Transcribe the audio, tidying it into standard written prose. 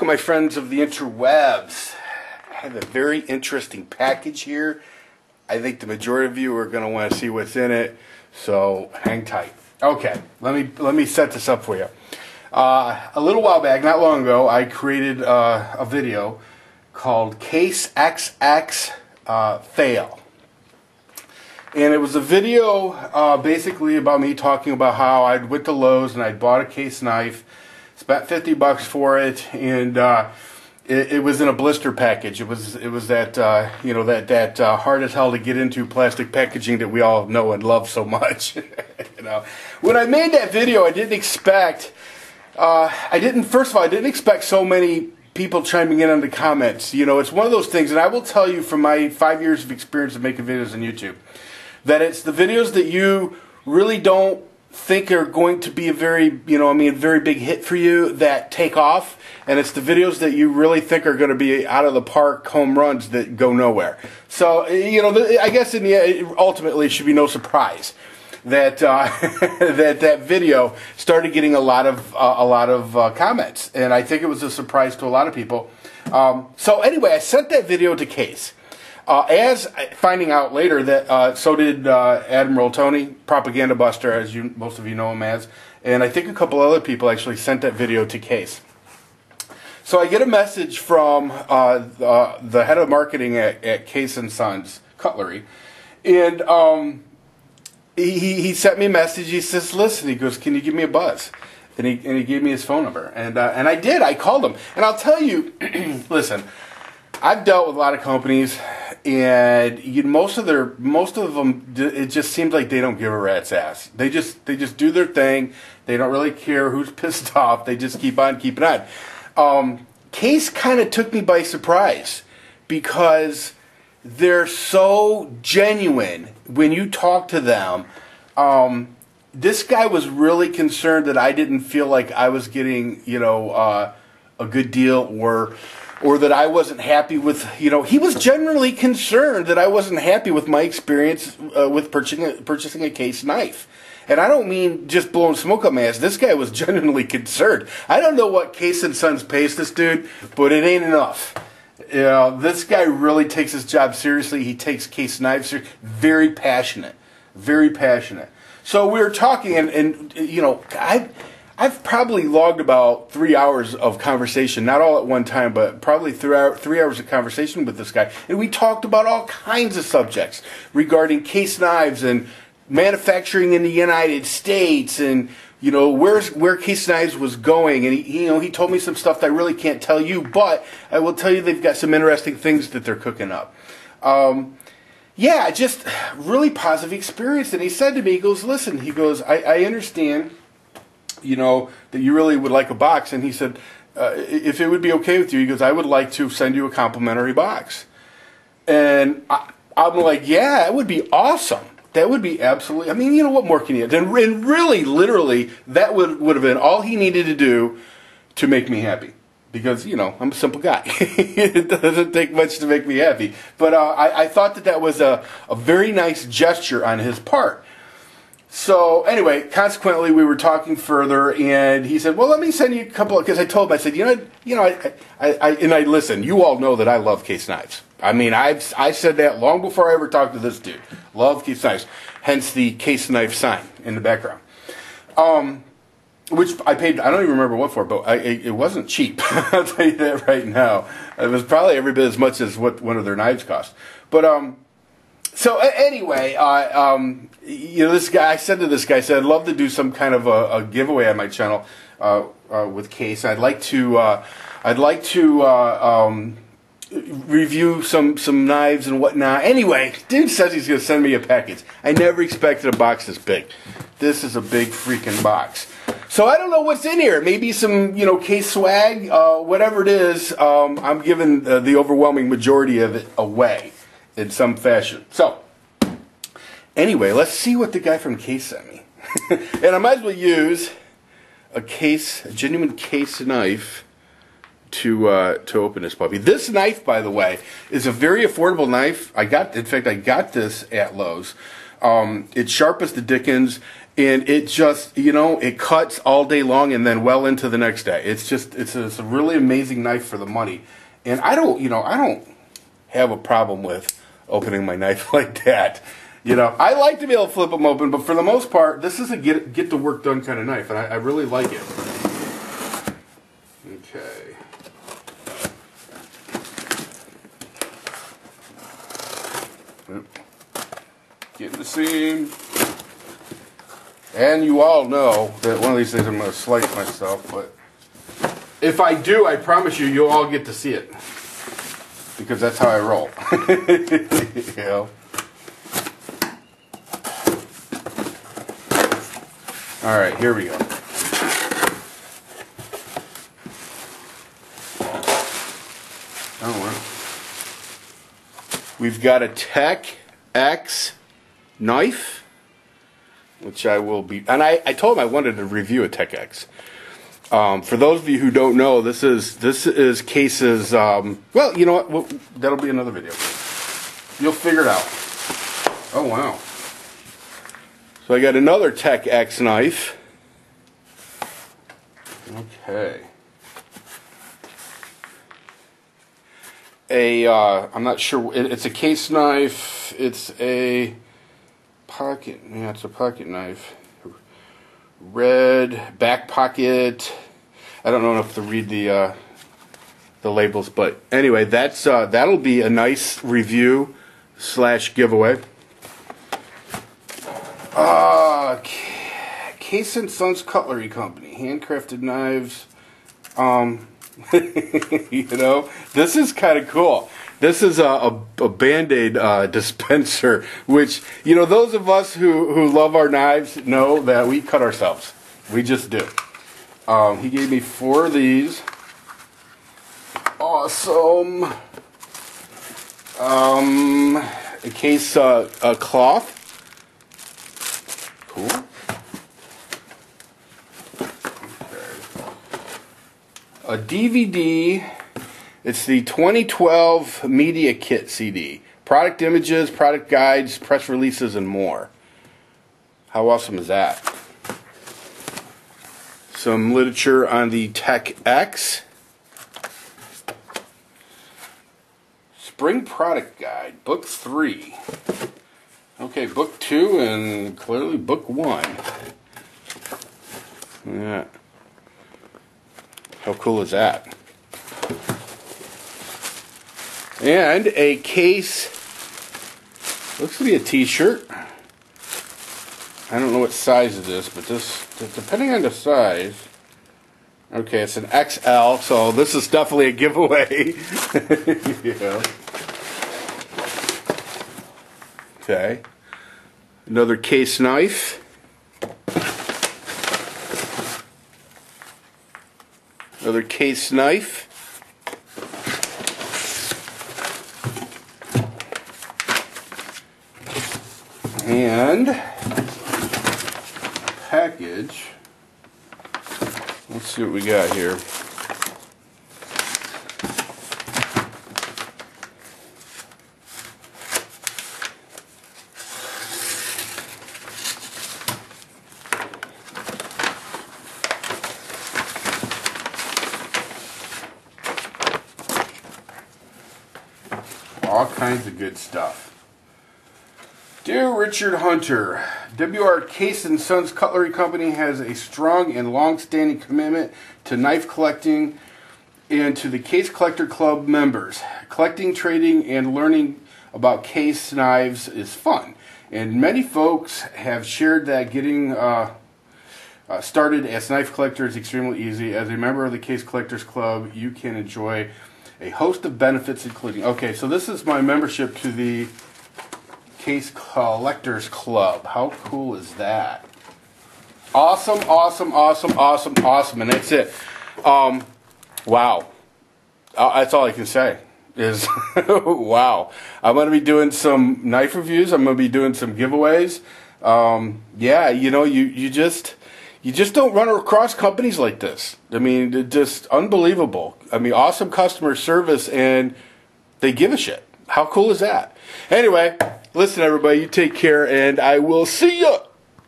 Welcome, my friends of the interwebs. I have a very interesting package here. I think the majority of you are going to want to see what's in it, so hang tight. Okay, let me set this up for you. A little while back, not long ago, I created a video called Case XX Fail. And it was a video basically about me talking about how I went to Lowe's and I bought a case knife, spent $50 for it, and it was in a blister package. It was that that hard as hell to get into plastic packaging that we all know and love so much. When I made that video, I didn't expect. First of all, I didn't expect so many people chiming in on the comments. It's one of those things, and I will tell you from my 5 years of experience of making videos on YouTube, that it's the videos that you really don't think are going to be a very big hit for you that take off, and it's the videos that you really think are going to be out of the park home runs that go nowhere. So I guess ultimately it should be no surprise that that video started getting a lot of comments, and I think it was a surprise to a lot of people. So anyway, I sent that video to Case. As finding out later that so did Admiral Tony, Propaganda Buster, as most of you know him as, and I think a couple other people actually sent that video to Case. So I get a message from the head of marketing at Case & Sons Cutlery, and he sent me a message. He says, "Listen," he goes, "can you give me a buzz?" And he gave me his phone number, and I did. I called him, and I'll tell you, listen, I've dealt with a lot of companies, and most of them, it just seems like they don't give a rat's ass. They just do their thing. They don't really care who's pissed off. They just keep on keeping on. Case kind of took me by surprise because they're so genuine when you talk to them. This guy was really concerned that I didn't feel like I was getting a good deal, or that I wasn't happy with, he was generally concerned that I wasn't happy with my experience with purchasing a case knife. And I don't mean just blowing smoke up my ass. This guy was genuinely concerned. I don't know what Case & Sons pays this dude, but it ain't enough. This guy really takes his job seriously. He takes case knives seriously. Very passionate. Very passionate. So we were talking, and I've probably logged about 3 hours of conversation, not all at one time, but probably 3 hours of conversation with this guy. And we talked about all kinds of subjects regarding case knives and manufacturing in the United States, and where case knives was going. And he told me some stuff that I really can't tell you, but I will tell you they've got some interesting things that they're cooking up. Just really positive experience. And he said to me, he goes, "Listen," he goes, I understand that you really would like a box." And he said, if it would be okay with you, he goes, "I would like to send you a complimentary box." And I'm like, yeah, it would be awesome. That would be absolutely, what more can you do? And really, literally, that would have been all he needed to do to make me happy. Because, I'm a simple guy. It doesn't take much to make me happy. But I thought that was a very nice gesture on his part. So anyway, consequently, we were talking further, and he said, "Well, let me send you a couple." Because I told him, I said, listen. You all know that I love case knives. I said that long before I ever talked to this dude. Love case knives, hence the case knife sign in the background. Which I paid. I don't even remember what for, but it wasn't cheap. I'll tell you that right now. It was probably every bit as much as what one of their knives cost. But so anyway, this guy, I said to this guy, I'd love to do some kind of a giveaway on my channel with Case. I'd like to review some knives and whatnot. Anyway, dude says he's going to send me a package. I never expected a box this big. This is a big freaking box. So I don't know what's in here. Maybe some, Case swag, whatever it is. I'm giving the overwhelming majority of it away in some fashion. So, anyway, let's see what the guy from Case sent me. And I might as well use a genuine case knife to open this puppy. This knife, by the way, is a very affordable knife. I got this at Lowe's. It's sharp as the dickens, and it just, you know, it cuts all day long and then well into the next day. It's a really amazing knife for the money. And I don't have a problem with opening my knife like that. You know, I like to be able to flip them open, but for the most part, this is a get the work done kind of knife, and I really like it. Okay. Get in the seam. And you all know that one of these days I'm going to slice myself, but if I do, I promise you, you'll all get to see it. Because that's how I roll. You know? Alright, here we go. Oh, well. We've got a Tech X knife, which I will be, and I told him I wanted to review a Tech X. For those of you who don't know, this is Case's, well, you know what, that'll be another video. You'll figure it out. Oh, wow. So I got another Tech X knife. Okay. I'm not sure, it's a case knife, it's a pocket, yeah, it's a pocket knife. Red, back pocket, I don't know enough to read the labels, but anyway, that'll be a nice review / giveaway. Case & Sons Cutlery Company, handcrafted knives. You know, this is kind of cool. This is a Band-Aid dispenser, which, you know, those of us who love our knives know that we cut ourselves. We just do. He gave me 4 of these. Awesome. A case, a cloth. Cool. A DVD. It's the 2012 Media Kit CD. Product images, product guides, press releases, and more. How awesome is that? Some literature on the Tech X. Spring Product Guide, Book 3. Okay, Book 2 and clearly Book 1. Yeah. How cool is that? And a case, looks to be a t-shirt. I don't know what size it is, but this, depending on the size, okay, it's an XL, so this is definitely a giveaway. You know. Okay. Another case knife. Another case knife. And package. Let's see what we got here. All kinds of good stuff. Dear Richard Hunter, WR Case & Sons Cutlery Company has a strong and long-standing commitment to knife collecting and to the Case Collector Club members. Collecting, trading, and learning about case knives is fun, and many folks have shared that getting started as knife collector is extremely easy. As a member of the Case Collectors Club, you can enjoy a host of benefits, including... Okay, so this is my membership to the Case Collectors Club. How cool is that? Awesome, awesome, awesome, awesome, awesome. And that's it. Wow. That's all I can say is wow. I'm going to be doing some knife reviews. I'm going to be doing some giveaways. Yeah, you know, you just don't run across companies like this. I mean, it's just unbelievable. I mean, awesome customer service, and they give a shit. How cool is that? Anyway, Listen, everybody, you take care, and I will see ya.